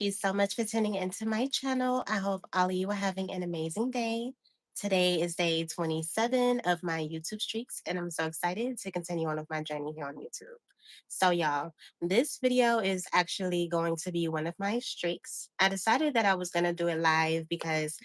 You so much for tuning into my channel. I hope all of you are having an amazing day. Today is day 27 of my YouTube streaks, and I'm so excited to continue on with my journey here on YouTube. So, y'all, this video is actually going to be one of my streaks. I decided that I was going to do it live because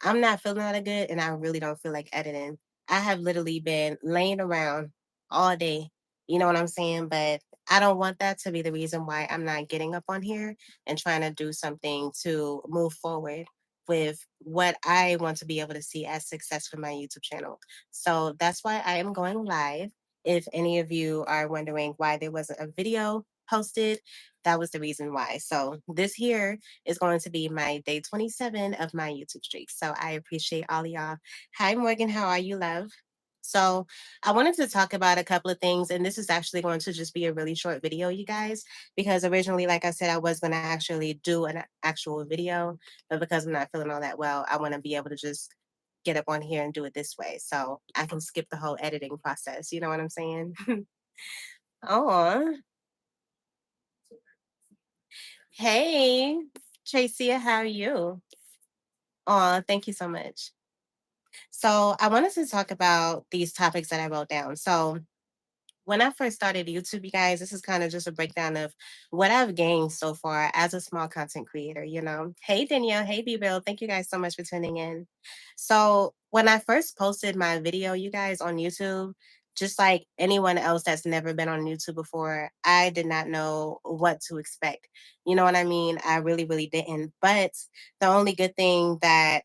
I'm not feeling that good and I really don't feel like editing. I have literally been laying around all day. You know what I'm saying? But I don't want that to be the reason why I'm not getting up on here and trying to do something to move forward with what I want to be able to see as success for my YouTube channel. So that's why I am going live. If any of you are wondering why there wasn't a video posted, that was the reason why. So this here is going to be my day 27 of my YouTube streak. So I appreciate all of y'all. Hi, Morgan. How are you, love? So I wanted to talk about a couple of things, and this is actually going to just be a really short video, you guys, because originally, like I said, I was going to actually do an actual video, but because I'm not feeling all that well, I want to be able to just get up on here and do it this way so I can skip the whole editing process. You know what I'm saying? Oh, hey, Tracy, how are you? Oh, thank you so much. So I wanted to talk about these topics that I wrote down. So when I first started YouTube, you guys, this is kind of just a breakdown of what I've gained so far as a small content creator. Hey, Danielle. Hey, B-Bill. Thank you guys so much for tuning in. So when I first posted my video, you guys, on YouTube, just like anyone else that's never been on YouTube before, I did not know what to expect. You know what I mean? I really, really didn't. But the only good thing that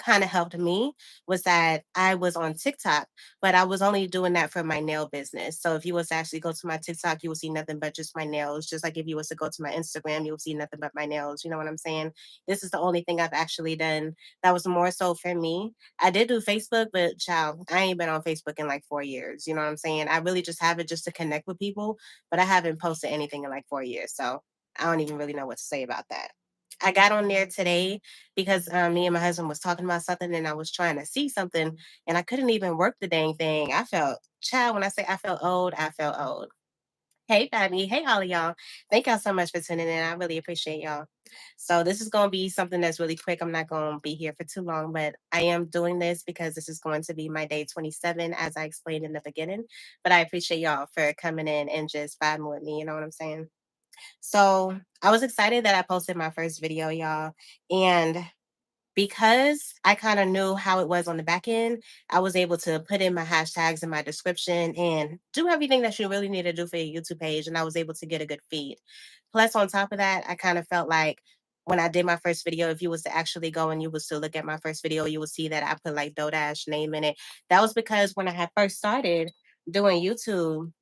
kind of helped me was that I was on TikTok, but I was only doing that for my nail business. So if you was to actually go to my TikTok, you will see nothing but just my nails. Just like if you was to go to my Instagram, you'll see nothing but my nails. You know what I'm saying? This is the only thing I've actually done that was more so for me. I did do Facebook, but child, I ain't been on Facebook in like 4 years. You know what I'm saying? I really just have it just to connect with people, but I haven't posted anything in like 4 years. So I don't even really know what to say about that. I got on there today because me and my husband was talking about something and I was trying to see something and I couldn't even work the dang thing. I felt, child, when I say I felt old, I felt old. Hey, Fabi. Hey, all of y'all. Thank y'all so much for tuning in. I really appreciate y'all. So, this is going to be something that's really quick. I'm not going to be here for too long, but I am doing this because this is going to be my day 27, as I explained in the beginning. But I appreciate y'all for coming in and just vibing with me. You know what I'm saying? So, I was excited that I posted my first video, y'all. And because I kind of knew how it was on the back end, I was able to put in my hashtags in my description and do everything that you really need to do for your YouTube page. And I was able to get a good feed. Plus, on top of that, I kind of felt like when I did my first video, if you was to actually go and you was to look at my first video, you would see that I put like Dodash name in it. That was because when I had first started doing YouTube,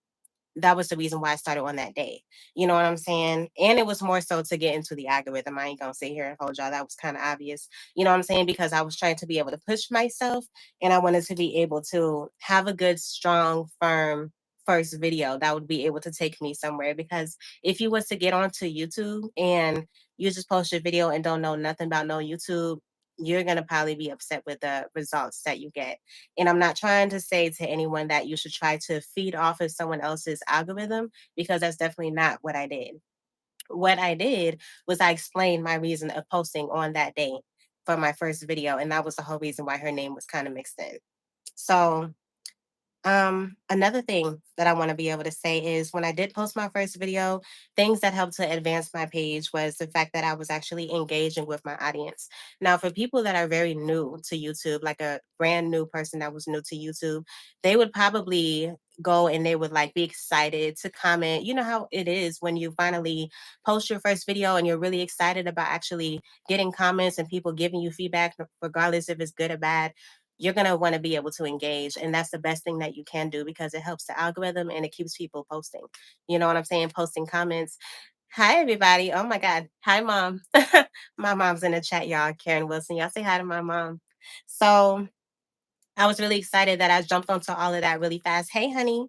that was the reason why I started on that day. You know what I'm saying? And it was more so to get into the algorithm. I ain't gonna sit here and hold y'all. That was kind of obvious. You know what I'm saying? Because I was trying to be able to push myself and I wanted to be able to have a good, strong, firm first video that would be able to take me somewhere. Because if you was to get onto YouTube and you just post your video and don't know nothing about no YouTube, you're gonna probably be upset with the results that you get. And I'm not trying to say to anyone that you should try to feed off of someone else's algorithm because that's definitely not what I did. What I did was I explained my reason of posting on that day for my first video. And that was the whole reason why her name was kind of mixed in. So another thing that I want to be able to say is when I did post my first video, things that helped to advance my page was the fact that I was actually engaging with my audience. Now, for people that are very new to YouTube, like a brand new person that was new to YouTube, they would probably go and they would like be excited to comment. You know how it is when you finally post your first video and you're really excited about actually getting comments and people giving you feedback, regardless if it's good or bad. You're going to want to be able to engage. And that's the best thing that you can do because it helps the algorithm and it keeps people posting. You know what I'm saying? Posting comments. Hi, everybody. Oh my God. Hi, mom. My mom's in the chat, y'all. Karen Wilson. Y'all say hi to my mom. So I was really excited that I jumped onto all of that really fast. Hey, honey.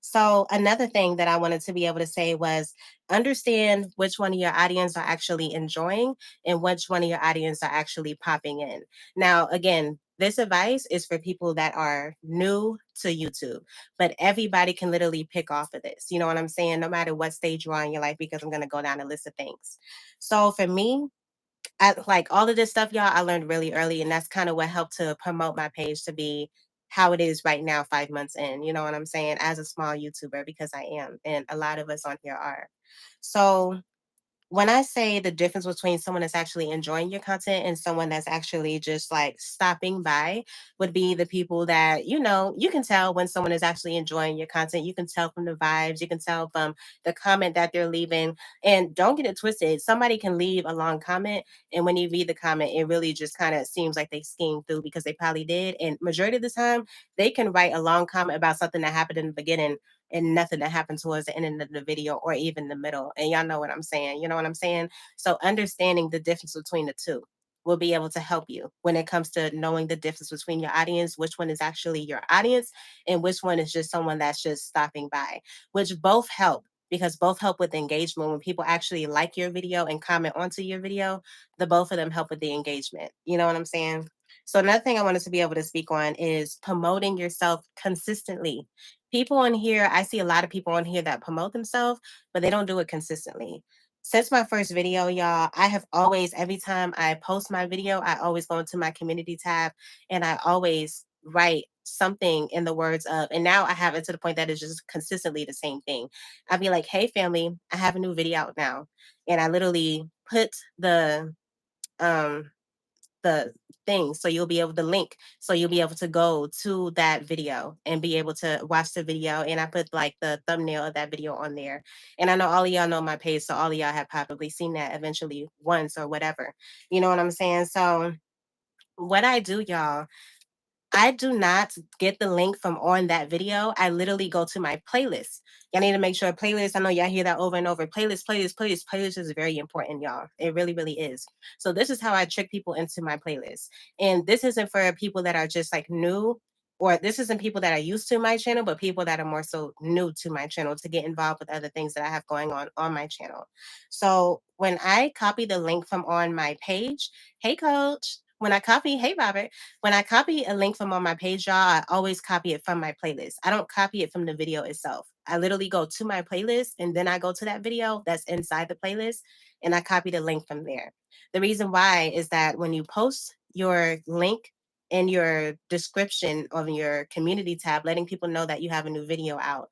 So another thing that I wanted to be able to say was understand which one of your audience are actually enjoying and which one of your audience are actually popping in. Now, again, This advice is for people that are new to YouTube, but everybody can literally pick off of this. You know what I'm saying? No matter what stage you are in your life, because I'm going to go down a list of things. So for me, I like all of this stuff, y'all, I learned really early, and that's kind of what helped to promote my page to be how it is right now, 5 months in. You know what I'm saying? As a small YouTuber, because I am, and a lot of us on here are. So when I say the difference between someone that's actually enjoying your content and someone that's actually just like stopping by would be the people that, you can tell when someone is actually enjoying your content. You can tell from the vibes, you can tell from the comment that they're leaving. And don't get it twisted. Somebody can leave a long comment, and when you read the comment, it really just kind of seems like they schemed through because they probably did. And majority of the time, they can write a long comment about something that happened in the beginning and nothing that happened towards the end of the video or even the middle. And y'all know what I'm saying. You know what I'm saying? So understanding the difference between the two will be able to help you when it comes to knowing the difference between your audience, which one is actually your audience and which one is just someone that's just stopping by, which both help because both help with engagement. When people actually like your video and comment onto your video, the both of them help with the engagement. You know what I'm saying? So another thing I wanted to be able to speak on is promoting yourself consistently. People on here, I see a lot of people on here that promote themselves, but they don't do it consistently. Since my first video, y'all, I have always, every time I post my video, I always go into my community tab and I always write something in the words of, and now I have it to the point that it's just consistently the same thing. I'll be like, hey, family, I have a new video out now. And I literally put um, the thing so you'll be able to link so you'll be able to go to that video and be able to watch the video, and I put like the thumbnail of that video on there. And I know all of y'all know my page, so all of y'all have probably seen that eventually once or whatever. You know what I'm saying? So what I do, y'all, I do not get the link from on that video. I literally go to my playlist. Y'all need to make sure playlist. I know y'all hear that over and over. Playlist is very important, y'all. It really, really is. So this is how I trick people into my playlist. And this isn't for people that are just like new, or this isn't people that are used to my channel, but people that are more so new to my channel to get involved with other things that I have going on my channel. So when I copy the link from on my page, hey coach, hey Robert, when I copy a link from on my page, y'all, I always copy it from my playlist. I don't copy it from the video itself. I literally go to my playlist and then I go to that video that's inside the playlist and I copy the link from there. The reason why is that when you post your link in your description of your community tab, letting people know that you have a new video out,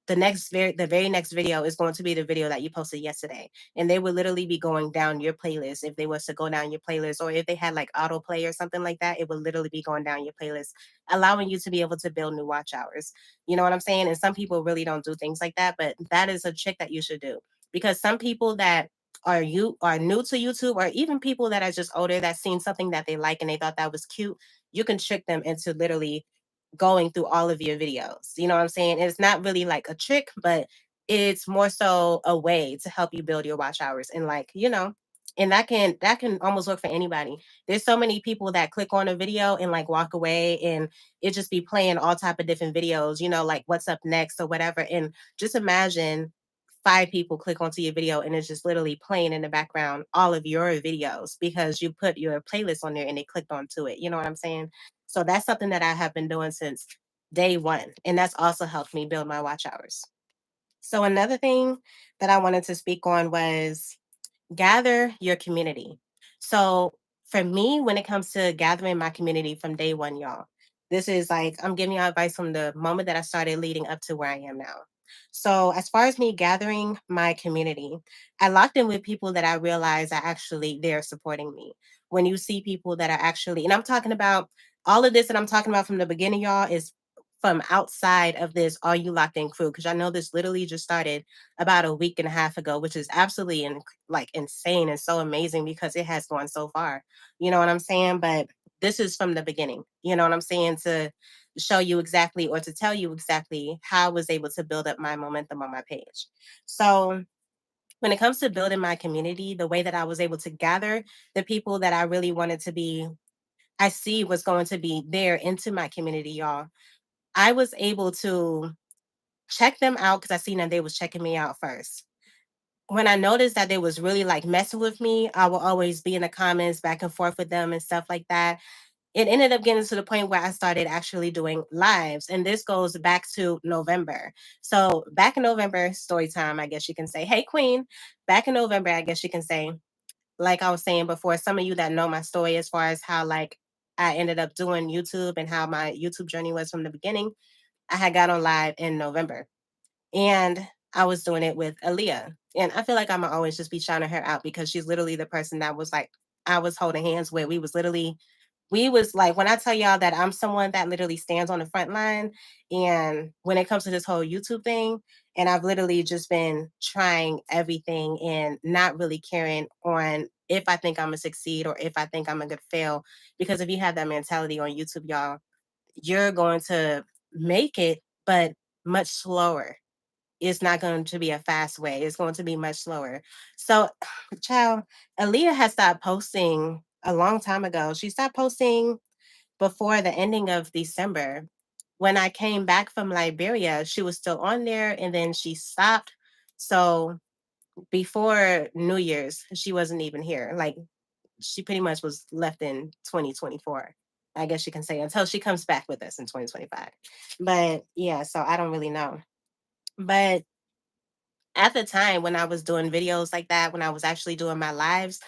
the very next video is going to be the video that you posted yesterday, and they would literally be going down your playlist. If they was to go down your playlist, or if they had like autoplay or something like that, it would literally be going down your playlist, allowing you to be able to build new watch hours. You know what I'm saying? And some people really don't do things like that, but that is a trick that you should do, because some people that are new to YouTube, or even people that are just older that seen something that they like and they thought that was cute, you can trick them into literally going through all of your videos. You know what I'm saying? It's not really like a trick, but it's more so a way to help you build your watch hours. And like, and that can almost work for anybody. There's so many people that click on a video and like walk away, and it just be playing all type of different videos, like what's up next or whatever. And just imagine 5 people click onto your video and it's just literally playing in the background all of your videos because you put your playlist on there and they clicked onto it. You know what I'm saying? So that's something that I have been doing since day one. And that's also helped me build my watch hours. So another thing that I wanted to speak on was gather your community. So for me, when it comes to gathering my community from day one, y'all, this is like I'm giving you advice from the moment that I started leading up to where I am now. So as far as me gathering my community, I locked in with people that I realize are actually there supporting me. When you see people that are actually, and I'm talking about all of this that I'm talking about from the beginning, y'all, is from outside of this Are You Locked In crew, because I know this literally just started about a week and a half ago, which is absolutely like insane and so amazing because it has gone so far. You know what I'm saying? But this is from the beginning. You know what I'm saying? To show you exactly, or to tell you exactly how I was able to build up my momentum on my page. So when it comes to building my community, the way that I was able to gather the people that I really wanted to be, I see was going to be there into my community, y'all. I was able to check them out because I seen that they was checking me out first. When I noticed that they was really like messing with me, I will always be in the comments back and forth with them and stuff like that. it ended up getting to the point where I started actually doing lives. And this goes back to November. So back in November, story time, I guess you can say, hey, Queen, back in November, I guess you can say, like I was saying before, some of you that know my story as far as how like I ended up doing YouTube and how my YouTube journey was from the beginning, I had got on live in November and I was doing it with Aaliyah. And I feel like I'm always just be shouting her out because she's literally the person that was like I was holding hands with. We was like when I tell y'all that I'm someone that literally stands on the front line, and when it comes to this whole YouTube thing, and I've literally just been trying everything and not really caring on if I think I'm gonna succeed or if I think I'm gonna fail. Because if you have that mentality on YouTube, y'all, you're going to make it, but much slower. It's not going to be a fast way. It's going to be much slower. So, child, Aaliyah has stopped posting a long time ago. She stopped posting before the ending of December. When I came back from Liberia, she was still on there and then she stopped. So before New Year's, she wasn't even here. Like she pretty much was left in 2024. I guess you can say until she comes back with us in 2025. But yeah, so I don't really know. But at the time when I was doing videos like that, when I was actually doing my lives,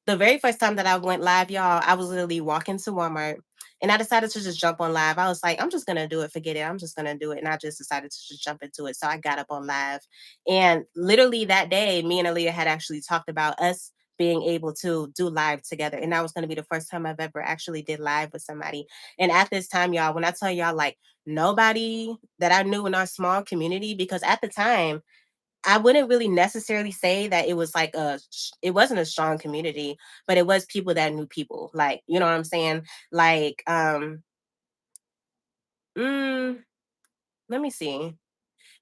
the very first time that I went live, y'all, I was literally walking to Walmart and I decided to just jump on live. I was like, I'm just gonna do it, forget it. I'm just gonna do it. And I just decided to just jump into it. So I got up on live. And literally that day, me and Aaliyah had actually talked about us being able to do live together. And that was gonna be the first time I've ever actually did live with somebody. And at this time, y'all, when I tell y'all like nobody that I knew in our small community, because at the time I wouldn't really necessarily say that it was like it wasn't a strong community, but it was people that knew people. Like, you know what I'm saying? Like, mm, let me see.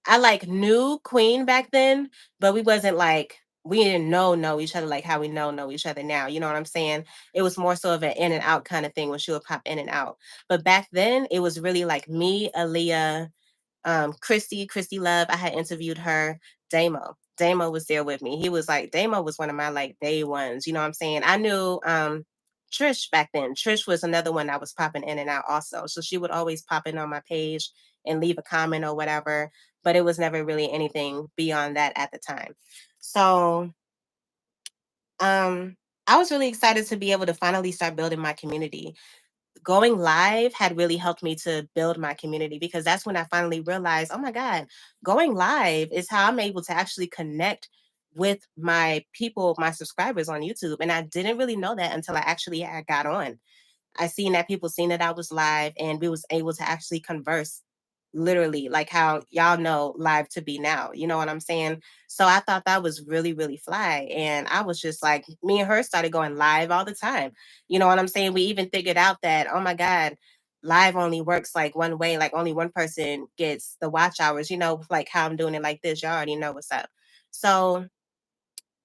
I like knew Queen back then, but we wasn't like we didn't know each other like how we know each other now. You know what I'm saying? It was more so of an in and out kind of thing when she would pop in and out. But back then, it was really like me, Aaliyah, Christy Love, I had interviewed her. Damo was there with me. He was like, Damo was one of my like day ones. You know what I'm saying? I knew Trish back then. Trish was another one that was popping in and out also. So she would always pop in on my page and leave a comment or whatever. But it was never really anything beyond that at the time. So um I was really excited to be able to finally start building my community. Going live had really helped me to build my community because that's when I finally realized, oh my God, going live is how I'm able to actually connect with my people, my subscribers on YouTube. And I didn't really know that until I actually had got on. I seen that people seen that I was live and we was able to actually converse literally like how y'all know live to be now. You know what I'm saying? So I thought that was really, really fly. And I was just like, me and her started going live all the time. You know what I'm saying? We even figured out that, oh my God, live only works like one way, like only one person gets the watch hours, like how I'm doing it like this. Y'all already know what's up. So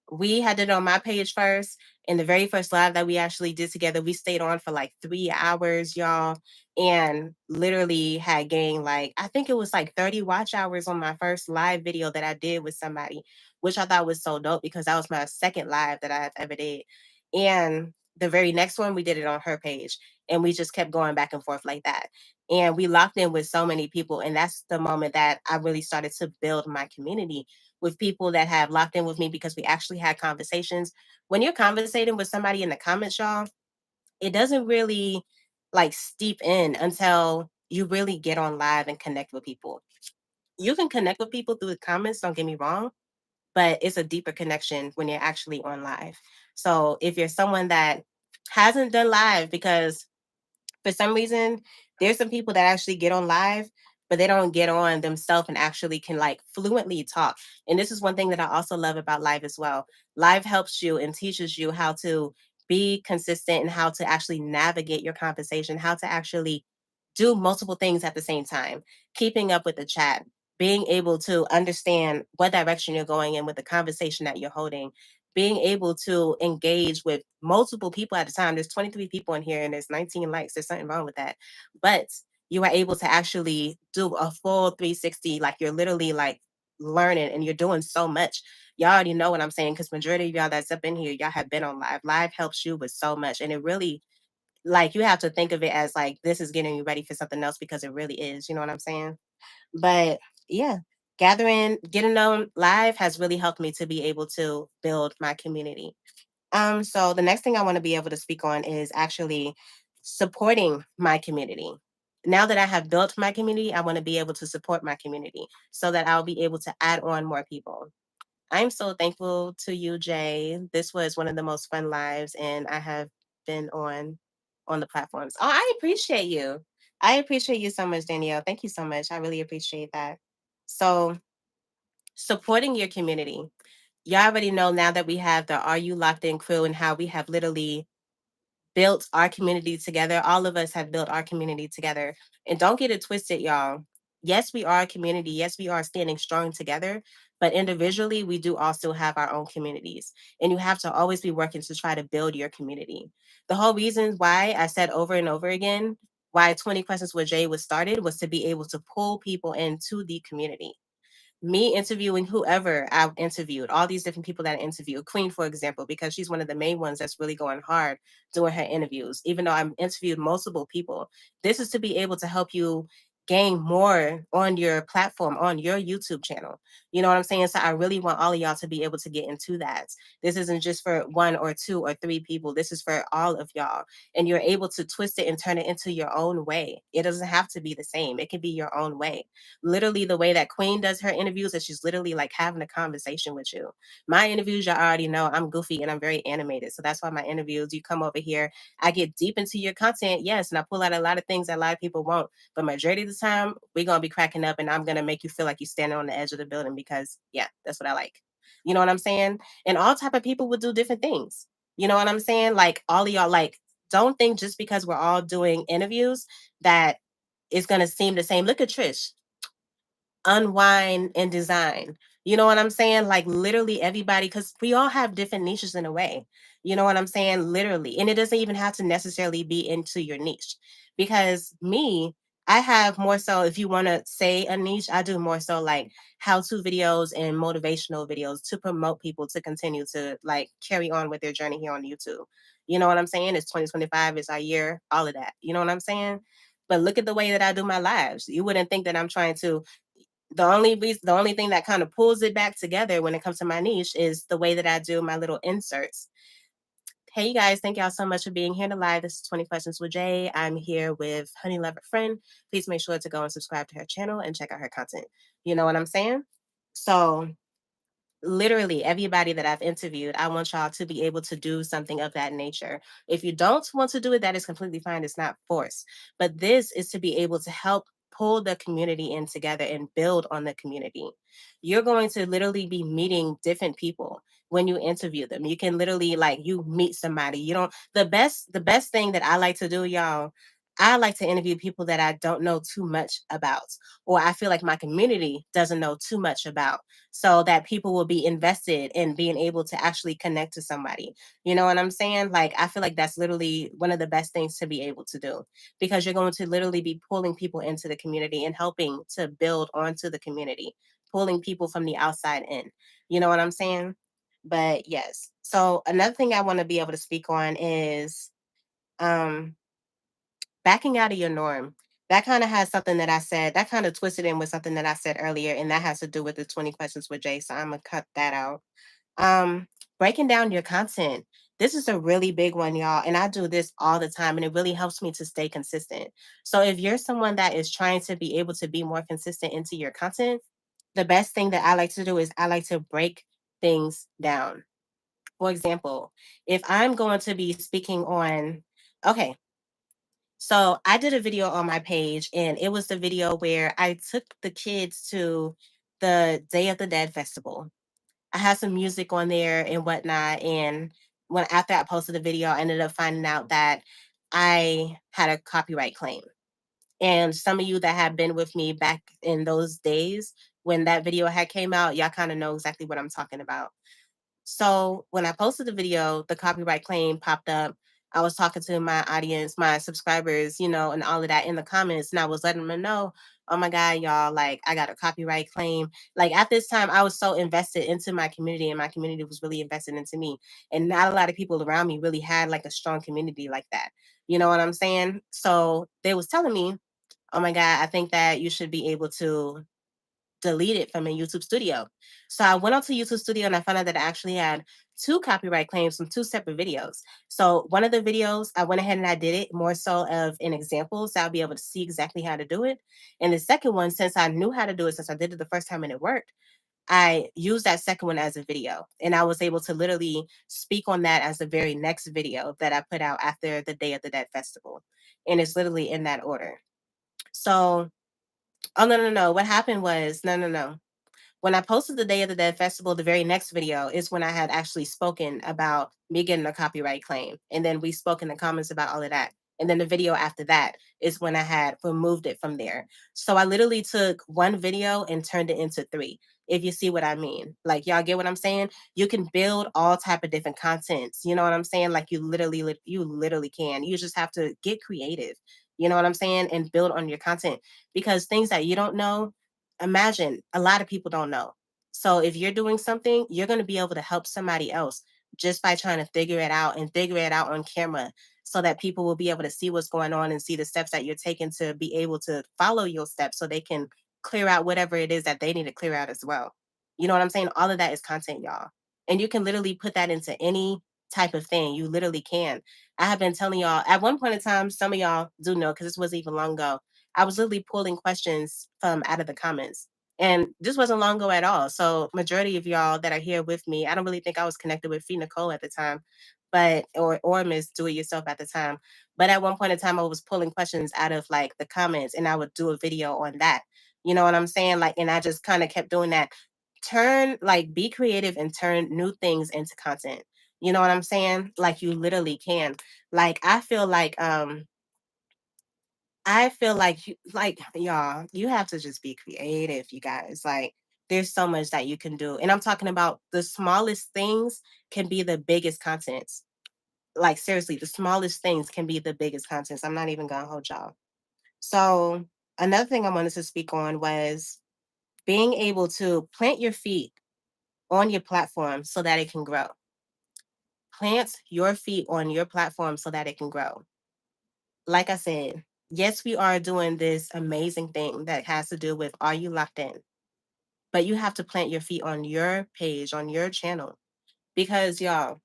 we had it on my page first. And the very first live that we actually did together, we stayed on for like 3 hours, y'all, and literally had gained like, I think it was like 30 watch hours on my first live video that I did with somebody, which I thought was so dope because that was my second live that I've ever did. And the very next one, we did it on her page. And we just kept going back and forth like that. And we locked in with so many people. And that's the moment that I really started to build my community with people that have locked in with me because we actually had conversations. When you're conversating with somebody in the comments, y'all, it doesn't really like steep in until you really get on live and connect with people. You can connect with people through the comments, don't get me wrong, but it's a deeper connection when you're actually on live. So if you're someone that hasn't done live because for some reason, there's some people that actually get on live, but they don't get on themselves and actually can like fluently talk. And this is one thing that I also love about live as well. Live helps you and teaches you how to be consistent and how to actually navigate your conversation, how to actually do multiple things at the same time, keeping up with the chat, being able to understand what direction you're going in with the conversation that you're holding, being able to engage with multiple people at a time. There's 23 people in here and there's 19 likes. There's something wrong with that. But you are able to actually do a full 360, like you're literally like learning and you're doing so much. Y'all already know what I'm saying because majority of y'all that's up in here, y'all have been on live. Live helps you with so much. And it really Like, you have to think of it as like this is getting you ready for something else because it really is. You know what I'm saying? But yeah, getting known live has really helped me to be able to build my community. So the next thing I want to be able to speak on is actually supporting my community. Now that I have built my community, I want to be able to support my community so that I'll be able to add on more people. I'm so thankful to you, Jay. This was one of the most fun lives, and I have been on the platforms. Oh, I appreciate you. I appreciate you so much, Danielle. Thank you so much. I really appreciate that. So, supporting your community. Y'all already know now that we have the Are You Locked In crew and how we have literally built our community together. All of us have built our community together. And don't get it twisted, y'all. Yes, we are a community. Yes, we are standing strong together. But individually, we do also have our own communities. And you have to always be working to try to build your community. The whole reason why I said over and over again why 20 Questions with Jay was started was to be able to pull people into the community. Me interviewing whoever I've interviewed, all these different people that I interviewed, Queen, for example, because she's one of the main ones that's really going hard doing her interviews, even though I've interviewed multiple people. This is to be able to help you gain more on your platform, on your YouTube channel. You know what I'm saying? So I really want all of y'all to be able to get into that. This isn't just for one or two or three people. This is for all of y'all. And you're able to twist it and turn it into your own way. It doesn't have to be the same. It can be your own way. Literally, the way that Queen does her interviews is she's literally like having a conversation with you. My interviews, y'all already know I'm goofy and I'm very animated. So that's why my interviews, you come over here, I get deep into your content, yes, and I pull out a lot of things that a lot of people won't. But majority of the time, we're gonna be cracking up and I'm gonna make you feel like you're standing on the edge of the building because yeah, that's what I like. You know what I'm saying? And all type of people would do different things. You know what I'm saying? Like all of y'all, like, don't think just because we're all doing interviews that it's gonna seem the same. Look at Trish, unwind and design. You know what I'm saying? Like literally everybody, because we all have different niches in a way. You know what I'm saying? Literally. And it doesn't even have to necessarily be into your niche. Because me, I have more so, if you want to say a niche, I do more so like how to videos and motivational videos to promote people to continue to like carry on with their journey here on YouTube. You know what I'm saying? It's 2025, it's our year, all of that. You know what I'm saying? But look at the way that I do my lives. You wouldn't think that I'm trying to, the only thing that kind of pulls it back together when it comes to my niche is the way that I do my little inserts. Hey, you guys, thank y'all so much for being here to live. This is 20 Questions with Jay. I'm here with Honey Lover Friend. Please make sure to go and subscribe to her channel and check out her content. You know what I'm saying? So, literally everybody that I've interviewed, I want y'all to be able to do something of that nature. If you don't want to do it, that is completely fine. It's not forced. But this is to be able to help pull the community in together and build on the community. You're going to literally be meeting different people when you interview them. You can literally like you meet somebody. You don't the best thing that I like to do, y'all. I like to interview people that I don't know too much about, or I feel like my community doesn't know too much about, so that people will be invested in being able to actually connect to somebody. You know what I'm saying? Like, I feel like that's literally one of the best things to be able to do, because you're going to literally be pulling people into the community and helping to build onto the community, pulling people from the outside in. You know what I'm saying? But yes. So, another thing I want to be able to speak on is um, backing out of your norm. That kind of has something that I said, that kind of twisted in with something that I said earlier, and that has to do with the 20 questions with Jay. So I'm gonna cut that out. Um, Breaking down your content. This is a really big one, y'all. And I do this all the time, and it really helps me to stay consistent. So if you're someone that is trying to be able to be more consistent into your content, the best thing that I like to do is I like to break things down. For example, if I'm going to be speaking on, okay, so I did a video on my page, and it was the video where I took the kids to the Day of the Dead festival. I had some music on there and whatnot. And when after I posted the video, I ended up finding out that I had a copyright claim. And some of you that have been with me back in those days when that video had came out, y'all kind of know exactly what I'm talking about. So when I posted the video, the copyright claim popped up. I was talking to my audience, my subscribers, and all of that in the comments, and I was letting them know, oh my God, y'all, like I got a copyright claim. Like at this time, I was so invested into my community, and my community was really invested into me. And not a lot of people around me really had like a strong community like that. You know what I'm saying? So they was telling me, oh my God, I think that you should be able to delete it from a YouTube studio. So I went onto YouTube Studio and I found out that I actually had two copyright claims from two separate videos. So one of the videos, I went ahead and I did it more so of an example, so I'll be able to see exactly how to do it. And the second one, since I knew how to do it, since I did it the first time and it worked, I used that second one as a video. And I was able to literally speak on that as the very next video that I put out after the Day of the Dead Festival. And it's literally in that order. So, oh, no, no, no. What happened was, no, no, no. When I posted the Day of the Dead Festival, the very next video is when I had actually spoken about me getting a copyright claim. And then we spoke in the comments about all of that. And then the video after that is when I had removed it from there. So I literally took one video and turned it into three. If you see what I mean. Like y'all get what I'm saying? You can build all type of different contents. You know what I'm saying? Like you literally can. You just have to get creative. You know what I'm saying? And build on your content because things that you don't know, imagine a lot of people don't know. So if you're doing something, you're going to be able to help somebody else just by trying to figure it out and figure it out on camera so that people will be able to see what's going on and see the steps that you're taking to be able to follow your steps so they can clear out whatever it is that they need to clear out as well. You know what I'm saying? All of that is content, y'all. And you can literally put that into any type of thing. You literally can. I have been telling y'all at one point in time, some of y'all do know because this wasn't even long ago. I was literally pulling questions from out of the comments. And this wasn't long ago at all. So majority of y'all that are here with me, I don't really think I was connected with Fee Nicole at the time, but or Miss Do It Yourself at the time. But at one point in time, I was pulling questions out of like the comments and I would do a video on that. You know what I'm saying? Like, and I just kind of kept doing that. Be creative and turn new things into content. You know what I'm saying? Like you literally can. Like I feel like y'all, you have to just be creative, you guys. Like there's so much that you can do. And I'm talking about the smallest things can be the biggest contents. Like seriously, the smallest things can be the biggest contents. I'm not even gonna hold y'all. So another thing I wanted to speak on was being able to plant your feet on your platform so that it can grow. Plant your feet on your platform so that it can grow. Like I said, yes, we are doing this amazing thing that has to do with Are You Locked In? But you have to plant your feet on your page, on your channel. Because, y'all,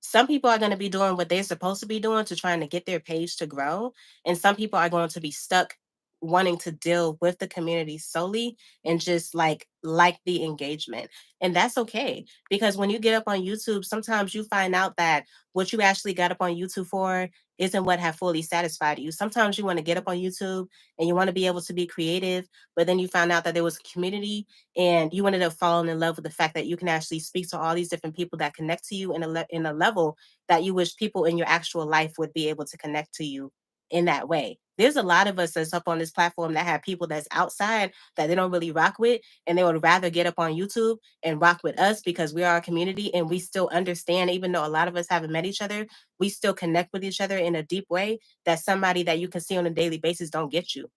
some people are going to be doing what they're supposed to be doing to trying to get their page to grow. And some people are going to be stuck wanting to deal with the community solely and just like the engagement. And that's okay because when you get up on YouTube, sometimes you find out that what you actually got up on YouTube for isn't what have fully satisfied you. Sometimes you want to get up on YouTube and you want to be able to be creative, but then you found out that there was a community and you ended up falling in love with the fact that you can actually speak to all these different people that connect to you in a level that you wish people in your actual life would be able to connect to you in that way. There's a lot of us that's up on this platform that have people that's outside that they don't really rock with, and they would rather get up on YouTube and rock with us because we are a community and we still understand, even though a lot of us haven't met each other, we still connect with each other in a deep way that somebody that you can see on a daily basis don't get you.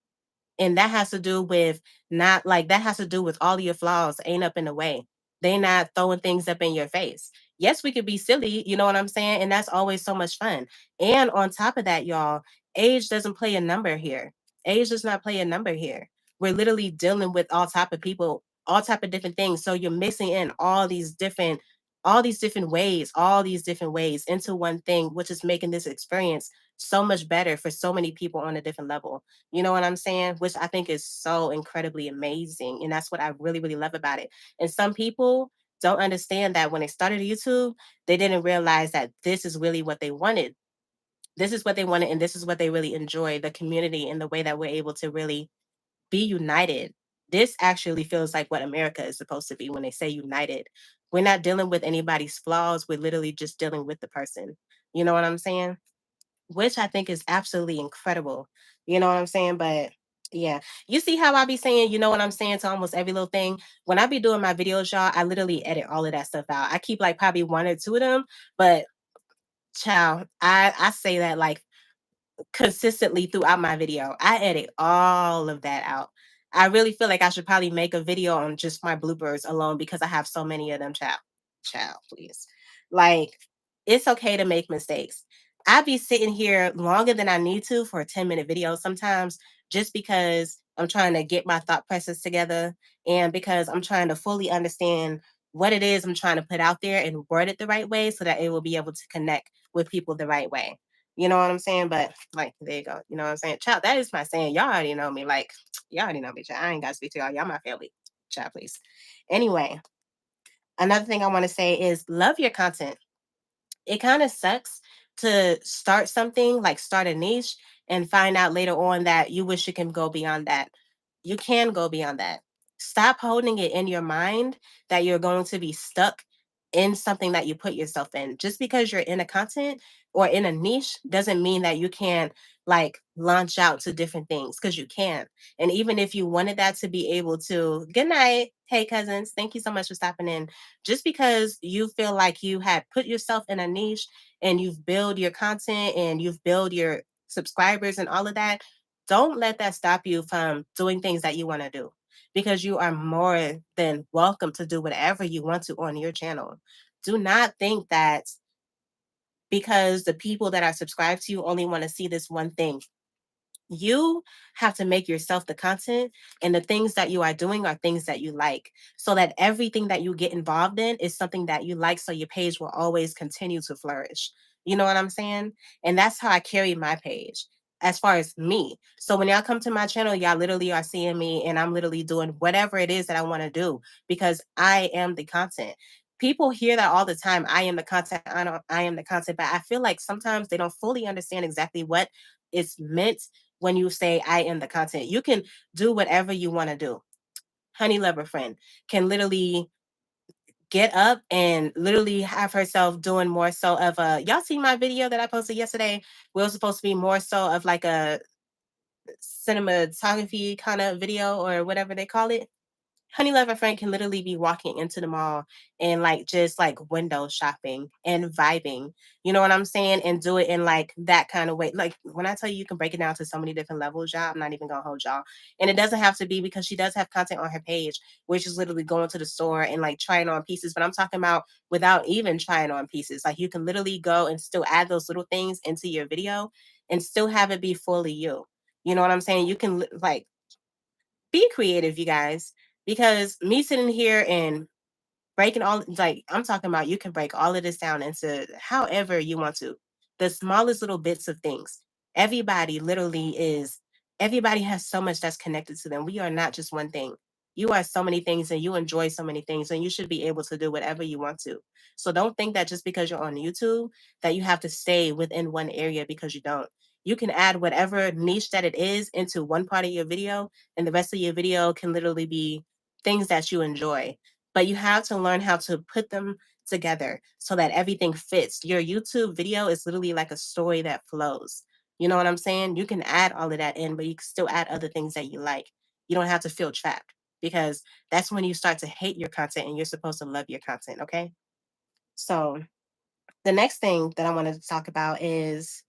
And that has to do with not like that has to do with all of your flaws ain't up in the way. They not throwing things up in your face. Yes, we could be silly, you know what I'm saying? And that's always so much fun. And on top of that, y'all, age doesn't play a number here. Age does not play a number here. We're literally dealing with all type of people, all type of different things. So you're mixing in all these different ways into one thing, which is making this experience so much better for so many people on a different level. You know what I'm saying? Which I think is so incredibly amazing. And that's what I really, really love about it. And some people don't understand that when they started YouTube, they didn't realize that this is really what they wanted. This is what they wanted, and this is what they really enjoy the community and the way that we're able to really be united. This actually feels like what America is supposed to be when they say united. We're not dealing with anybody's flaws, we're literally just dealing with the person. You know what I'm saying? Which I think is absolutely incredible. You know what I'm saying? But yeah, you see how I be saying, you know what I'm saying to almost every little thing. When I be doing my videos, y'all, I literally edit all of that stuff out. I keep like probably one or two of them, but Child, I say that like consistently throughout my video. I edit all of that out. I really feel like I should probably make a video on just my bloopers alone because I have so many of them, child. Child, please. Like, it's okay to make mistakes. I be sitting here longer than I need to for a 10-minute video sometimes just because I'm trying to get my thought process together and because I'm trying to fully understand what it is I'm trying to put out there and word it the right way so that it will be able to connect with people the right way. You know what I'm saying? But like, there you go. You know what I'm saying? Child, that is my saying. Y'all already know me. Like, y'all already know me. Child. I ain't got to speak to y'all. Y'all my family. Child, please. Anyway, another thing I want to say is love your content. It kind of sucks to start something, like start a niche, and find out later on that you wish you can go beyond that. You can go beyond that. Stop holding it in your mind that you're going to be stuck in something that you put yourself in. Just because you're in a content or in a niche doesn't mean that you can't like launch out to different things because you can. And even if you wanted that to be able to, good night. Hey, cousins, thank you so much for stopping in. Just because you feel like you had put yourself in a niche and you've built your content and you've built your subscribers and all of that, don't let that stop you from doing things that you want to do because you are more than welcome to do whatever you want to on your channel. Do not think that because the people that are subscribed to you only want to see this one thing. You have to make yourself the content, and the things that you are doing are things that you like, so that everything that you get involved in is something that you like, so your page will always continue to flourish. You know what I'm saying? And that's how I carry my page as far as me. So when y'all come to my channel, y'all literally are seeing me and I'm literally doing whatever it is that I want to do because I am the content. People hear that all the time. I am the content. I am the content, but I feel like sometimes they don't fully understand exactly what is meant when you say I am the content. You can do whatever you want to do. Honey Lover Friend can literally get up and literally have herself doing more so of a, y'all see my video that I posted yesterday? We were supposed to be more so of like a cinematography kind of video or whatever they call it. Honey Lover Friend can literally be walking into the mall and like just like window shopping and vibing. You know what I'm saying? And do it in like that kind of way. Like when I tell you, you can break it down to so many different levels, y'all. I'm not even gonna hold y'all. And it doesn't have to be because she does have content on her page, which is literally going to the store and like trying on pieces. But I'm talking about without even trying on pieces. Like you can literally go and still add those little things into your video and still have it be fully you. You know what I'm saying? You can like be creative, you guys, because me sitting here and breaking all like I'm talking about you can break all of this down into however you want to. The smallest little bits of things. Everybody literally is everybody has so much that's connected to them. We are not just one thing. You are so many things and you enjoy so many things and you should be able to do whatever you want to. So don't think that just because you're on YouTube that you have to stay within one area because you don't. You can add whatever niche that it is into one part of your video and the rest of your video can literally be things that you enjoy, but you have to learn how to put them together so that everything fits. Your YouTube video is literally like a story that flows. You know what I'm saying? You can add all of that in, but you can still add other things that you like. You don't have to feel trapped because that's when you start to hate your content and you're supposed to love your content. Okay. So the next thing that I wanted to talk about is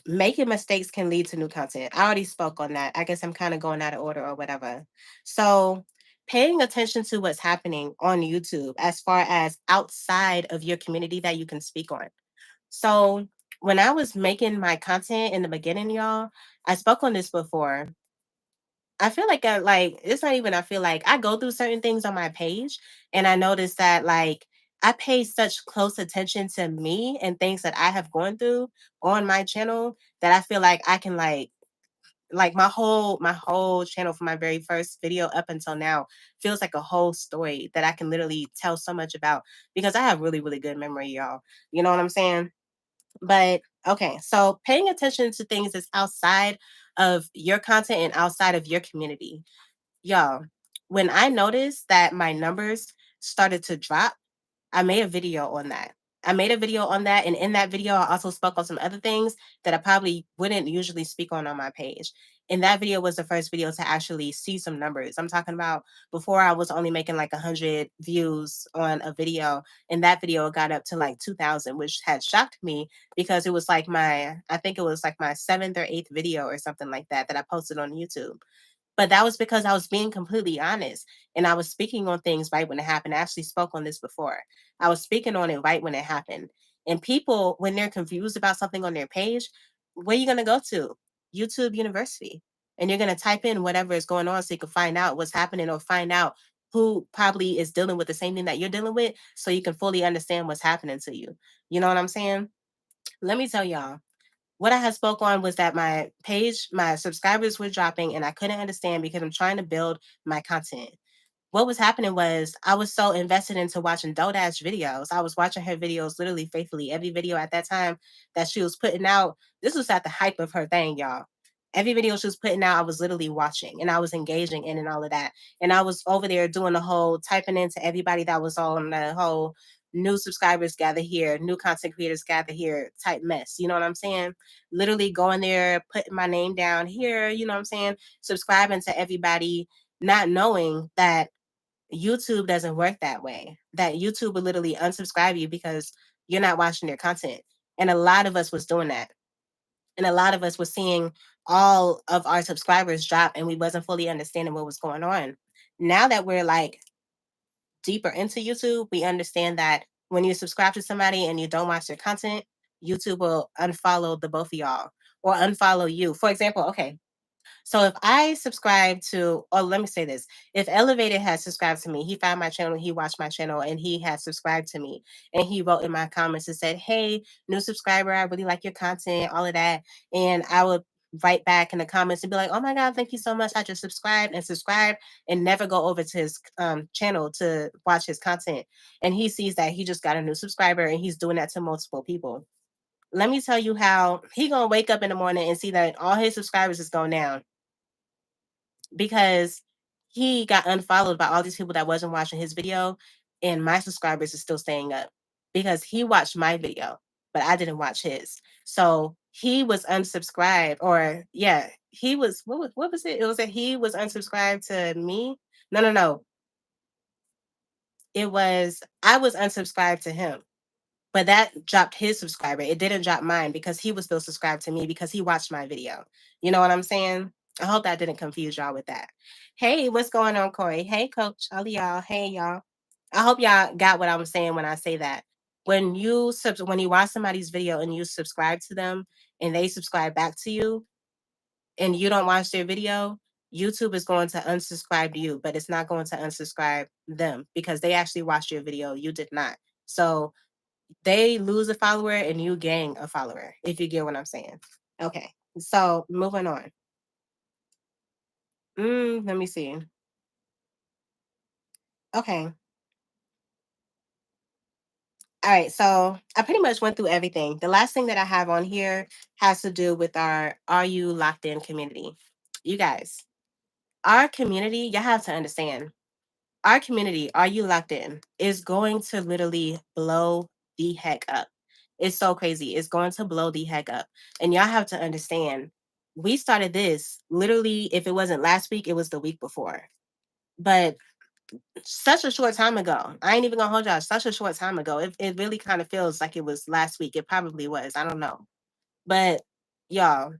making mistakes can lead to new content. I already spoke on that. I guess I'm kind of going out of order or whatever. So, paying attention to what's happening on YouTube as far as outside of your community that you can speak on. So, when I was making my content in the beginning, y'all, I spoke on this before. I feel like it's not even I feel like I go through certain things on my page and I notice that like I pay such close attention to me and things that I have gone through on my channel that I feel like I can like my whole channel from my very first video up until now feels like a whole story that I can literally tell so much about because I have really really good memory, y'all. You know what I'm saying? But okay, so paying attention to things that's outside of your content and outside of your community. Y'all, when I noticed that my numbers started to drop, I made a video on that. I made a video on that. And in that video, I also spoke on some other things that I probably wouldn't usually speak on my page. And that video was the first video to actually see some numbers. I'm talking about before I was only making like 100 views on a video, and that video got up to like 2,000, which had shocked me because it was like I think it was like my seventh or eighth video or something like that that I posted on YouTube. But that was because I was being completely honest and I was speaking on things right when it happened. I actually spoke on this before. I was speaking on it right when it happened. And people, when they're confused about something on their page, where are you going to go to? YouTube University. And you're going to type in whatever is going on so you can find out what's happening or find out who probably is dealing with the same thing that you're dealing with so you can fully understand what's happening to you. You know what I'm saying? Let me tell y'all, what I had spoke on was that my page, my subscribers were dropping, and I couldn't understand because I'm trying to build my content. What was happening was I was so invested into watching Dodash videos. I was watching her videos literally faithfully. Every video at that time that she was putting out, this was at the hype of her thing, y'all. Every video she was putting out, I was literally watching and I was engaging in and all of that. And I was over there doing the whole typing into everybody that was on the whole new subscribers gather here, new content creators gather here type mess. You know what I'm saying? Literally going there, putting my name down here, you know what I'm saying? Subscribing to everybody, not knowing that YouTube doesn't work that way. That YouTube will literally unsubscribe you because you're not watching their content. And a lot of us was doing that. And a lot of us was seeing all of our subscribers drop and we wasn't fully understanding what was going on. Now that we're like deeper into YouTube, we understand that when you subscribe to somebody and you don't watch their content, YouTube will unfollow the both of y'all or unfollow you. For example, okay, so if I subscribe to, oh, let me say this. If Elevated has subscribed to me, he found my channel, he watched my channel, and he has subscribed to me. And he wrote in my comments and said, hey, new subscriber, I really like your content, all of that. And I would write back in the comments and be like, oh my God, thank you so much. I just subscribed and never go over to his channel to watch his content. And he sees that he just got a new subscriber and he's doing that to multiple people. Let me tell you how he gonna wake up in the morning and see that all his subscribers is going down because he got unfollowed by all these people that wasn't watching his video, and my subscribers is still staying up because he watched my video, but I didn't watch his. So he was unsubscribed, or yeah, he was what was it? It was that he was unsubscribed to me. No, no, no. It was I was unsubscribed to him. But that dropped his subscriber. It didn't drop mine because he was still subscribed to me because he watched my video. You know what I'm saying? I hope that didn't confuse y'all with that. Hey, what's going on, Corey? Hey, Coach. All of y'all. Hey, y'all. I hope y'all got what I'm saying when I say that. When you watch somebody's video and you subscribe to them and they subscribe back to you and you don't watch their video, YouTube is going to unsubscribe you, but it's not going to unsubscribe them because they actually watched your video. You did not. So they lose a follower and you gain a follower, if you get what I'm saying. Okay. So moving on. Let me see. Okay. All right. So I pretty much went through everything. The last thing that I have on here has to do with our Are You Locked In community. You guys, our community, y'all have to understand, our community, Are You Locked In, is going to literally blow the heck up. It's so crazy. It's going to blow the heck up. And y'all have to understand, we started this literally, if it wasn't last week, it was the week before. But such a short time ago. I ain't even gonna hold y'all, such a short time ago. It really kind of feels like it was last week. It probably was. I don't know. But y'all,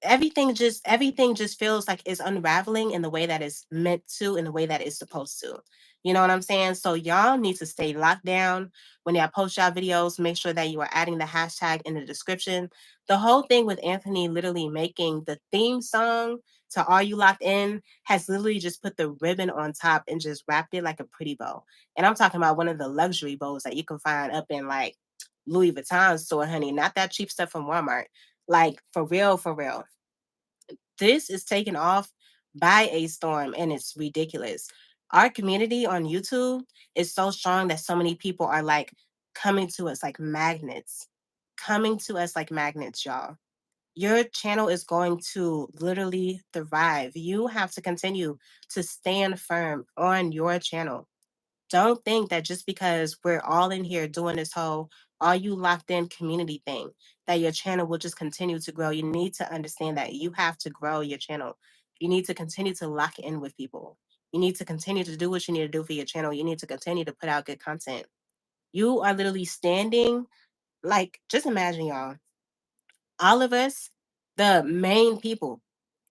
everything just feels like it's unraveling in the way that it's meant to, in the way that it's supposed to. You know what I'm saying? So y'all need to stay locked down when y'all post y'all videos. Make sure that you are adding the hashtag in the description. The whole thing with Anthony literally making the theme song to Are You Locked In has literally just put the ribbon on top and just wrapped it like a pretty bow. And I'm talking about one of the luxury bows that you can find up in like Louis Vuitton store, honey, not that cheap stuff from Walmart. Like for real, for real. This is taken off by a storm and it's ridiculous. Our community on YouTube is so strong that so many people are like coming to us like magnets. Coming to us like magnets, y'all. Your channel is going to literally thrive. You have to continue to stand firm on your channel. Don't think that just because we're all in here doing this whole Are you locked in community thing that your channel will just continue to grow? You need to understand that you have to grow your channel. You need to continue to lock in with people. You need to continue to do what you need to do for your channel. You need to continue to put out good content. You are literally standing, like, just imagine, y'all, all of us, the main people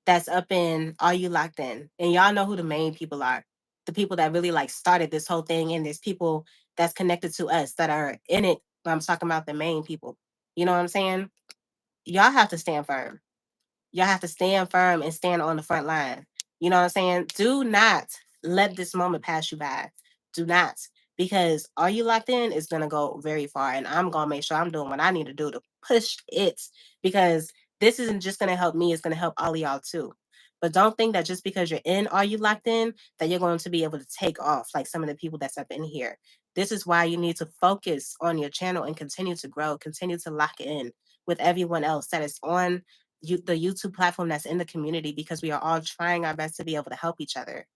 that's up in Are You Locked In? And y'all know who the main people are. The people that really like started this whole thing. And there's people that's connected to us that are in it. I'm talking about the main people. You know what I'm saying? Y'all have to stand firm. Y'all have to stand firm and stand on the front line. You know what I'm saying? Do not let this moment pass you by. Do not. Because Are You Locked In is going to go very far. And I'm going to make sure I'm doing what I need to do to push it. Because this isn't just going to help me, it's going to help all of y'all too. But don't think that just because you're in Are You Locked In, that you're going to be able to take off like some of the people that's up in here. This is why you need to focus on your channel and continue to grow, continue to lock in with everyone else that is on the YouTube platform that's in the community, because we are all trying our best to be able to help each other.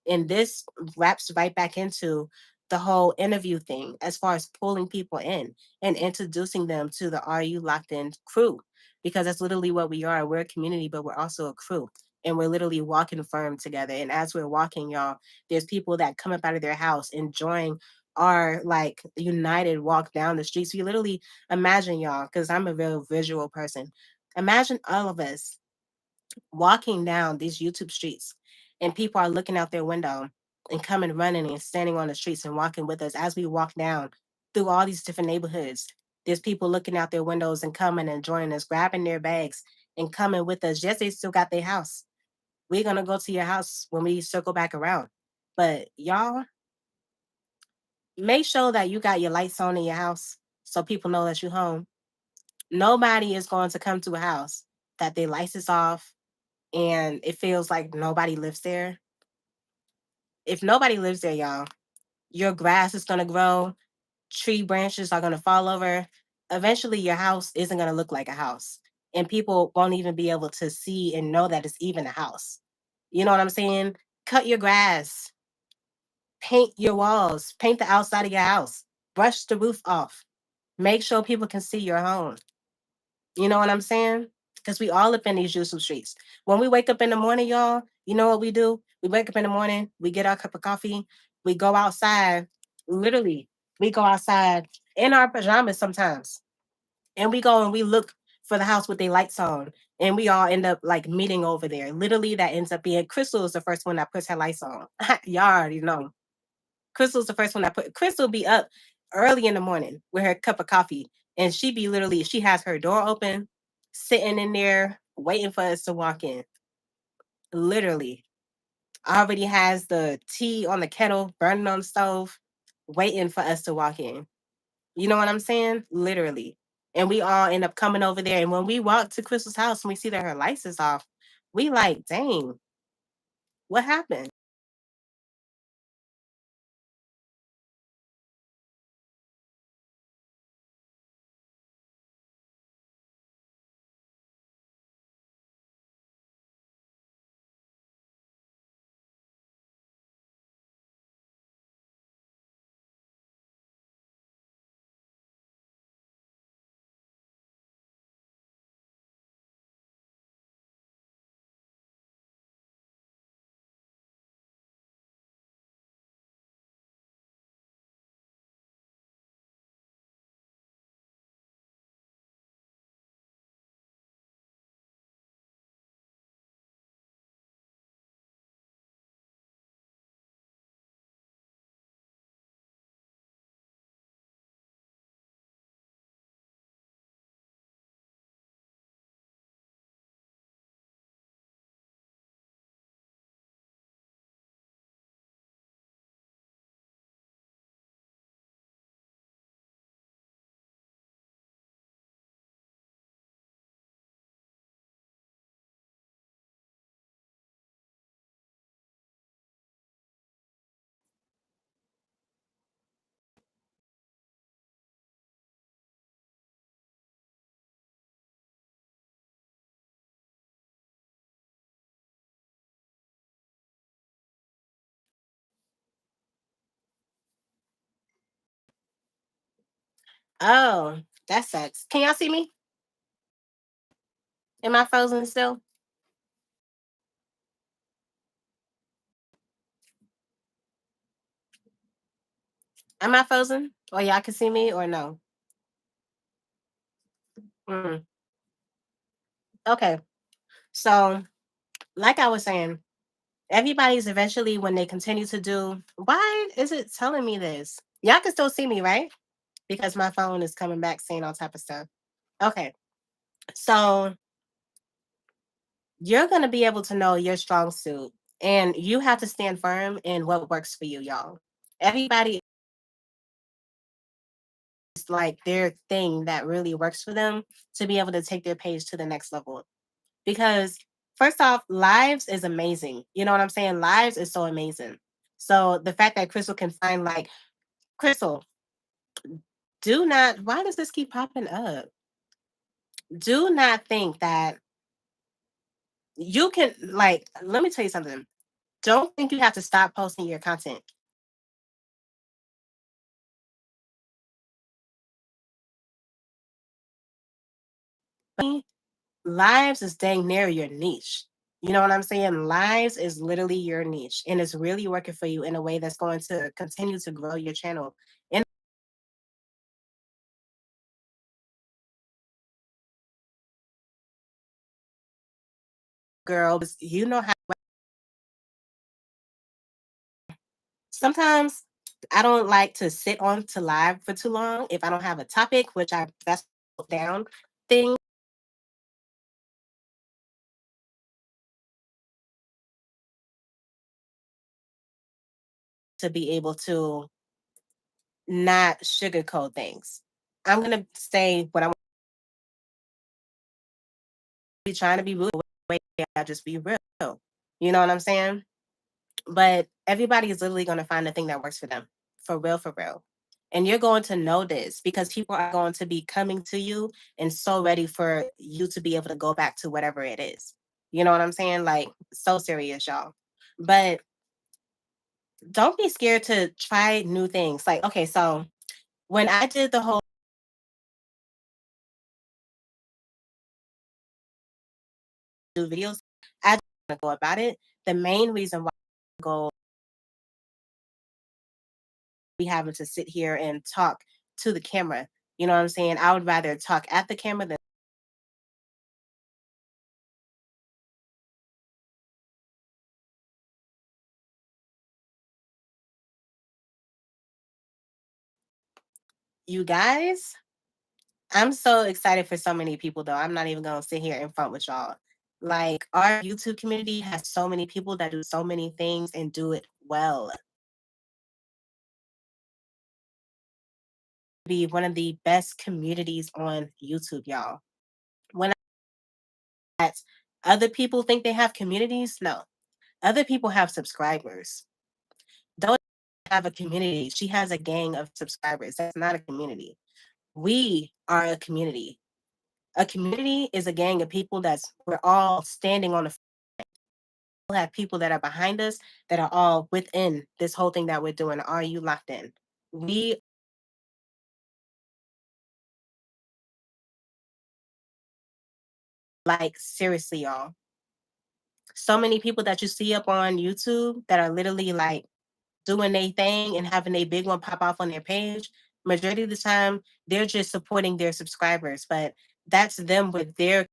And this wraps right back into the whole interview thing as far as pulling people in and introducing them to the Are You Locked In crew, because that's literally what we are. We're a community, but we're also a crew. And we're literally walking firm together. And as we're walking, y'all, there's people that come up out of their house enjoying our like united walk down the streets. We literally imagine, y'all, because I'm a very visual person. Imagine all of us walking down these YouTube streets, and people are looking out their window and coming running and standing on the streets and walking with us as we walk down through all these different neighborhoods. There's people looking out their windows and coming and joining us, grabbing their bags and coming with us. Yes, they still got their house. We're gonna go to your house when we circle back around. But y'all, make sure that you got your lights on in your house so people know that you're home. Nobody is going to come to a house that their lights is off and it feels like nobody lives there. If nobody lives there, y'all, your grass is gonna grow, tree branches are gonna fall over. Eventually, your house isn't gonna look like a house, and people won't even be able to see and know that it's even a house. You know what I'm saying? Cut your grass, paint your walls, paint the outside of your house, brush the roof off, make sure people can see your home. You know what I'm saying? Because we all up in these YouTube streets. When we wake up in the morning, y'all, you know what we do? We wake up in the morning, we get our cup of coffee, we go outside. Literally, we go outside in our pajamas sometimes, and we go and we look for the house with the lights on, and we all end up like meeting over there. Literally, that ends up being Crystal is the first one that puts her lights on. Y'all already know. Crystal's the first one that put. Crystal be up early in the morning with her cup of coffee, and she be literally, she has her door open, sitting in there waiting for us to walk in. Literally, already has the tea on the kettle, burning on the stove, waiting for us to walk in. You know what I'm saying? Literally. And we all end up coming over there. And when we walk to Crystal's house and we see that her lights is off, we like, dang, what happened? Oh, that sucks. Can y'all see me? Am I frozen still? Am I frozen? Or y'all can see me or no? Mm. Okay. So, like I was saying, everybody's eventually when they continue to do. Why is it telling me this? Y'all can still see me, right? Because my phone is coming back saying all type of stuff. Okay. So you're gonna be able to know your strong suit and you have to stand firm in what works for you, y'all. Everybody is like their thing that really works for them to be able to take their page to the next level. Because first off, lives is amazing. You know what I'm saying? Lives is so amazing. So the fact that Crystal can find like Crystal, do not why does this keep popping up? Do not think that you can like let me tell you something. Don't think you have to stop posting your content. Lives is dang near your niche. You know what I'm saying? Lives is literally your niche and it's really working for you in a way that's going to continue to grow your channel. And girls, you know how sometimes I don't like to sit on to live for too long if I don't have a topic, which I that's down thing to be able to not sugarcoat things. I'm gonna say what I'm be trying to be real. Way I just be real. You know what I'm saying? But everybody is literally going to find the thing that works for them, for real, for real. And you're going to know this because people are going to be coming to you and so ready for you to be able to go back to whatever it is. You know what I'm saying? Like, so serious, y'all. But don't be scared to try new things. Like, okay, so when I did the whole new videos, I didn't go about it. The main reason why I go be having to sit here and talk to the camera. You know what I'm saying? I would rather talk at the camera than you guys. I'm so excited for so many people though. I'm not even gonna sit here in front with y'all. Like our YouTube community has so many people that do so many things and do it well. Be one of the best communities on YouTube, y'all. When that other people think they have communities, no. Other people have subscribers. Don't have a community. She has a gang of subscribers. That's not a community. We are a community. A community is a gang of people that's we're all standing on the have people that are behind us that are all within this whole thing that we're doing. Are you locked in? We like seriously, y'all. So many people that you see up on YouTube that are literally like doing their thing and having a big one pop off on their page. Majority of the time, they're just supporting their subscribers, but that's them with their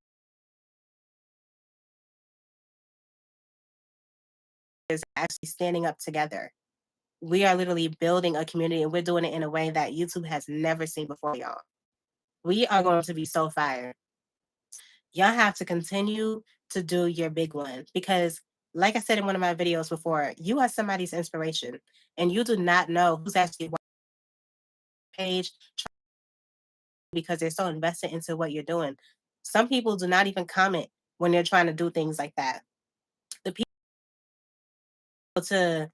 is actually standing up together. We are literally building a community and we're doing it in a way that YouTube has never seen before, y'all. We are going to be so fire. Y'all have to continue to do your big one because like I said in one of my videos before, you are somebody's inspiration and you do not know who's actually watching your page because they're so invested into what you're doing. Some people do not even comment when they're trying to do things like that. The people to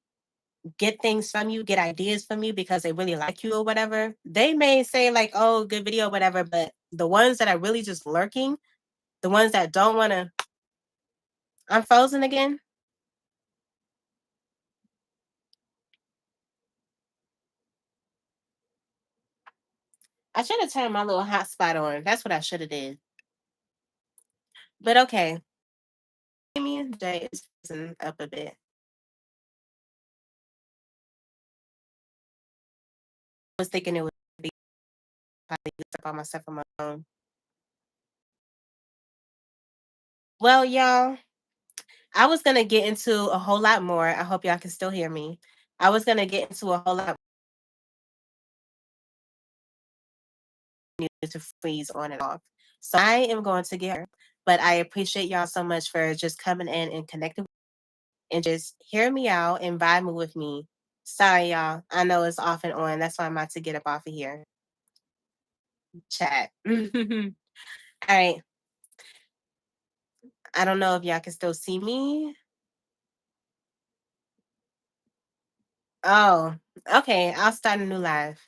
get things from you, get ideas from you because they really like you or whatever, they may say like, oh, good video, whatever, but the ones that are really just lurking, the ones that don't want to, I'm frozen again. I should have turned my little hotspot on. That's what I should have did. But okay. Me and Jay is freezing up a bit. I was thinking it would be probably good by myself on my own. Well, y'all, I was gonna get into a whole lot more. I hope y'all can still hear me. I was gonna get into a whole lot more to freeze on and off. So I am going to get her. But I appreciate y'all so much for just coming in and connecting and just hearing me out and vibing with me. Sorry, y'all. I know it's off and on. That's why I'm about to get up off of here. Chat. All right. I don't know if y'all can still see me. Oh, okay. I'll start a new live.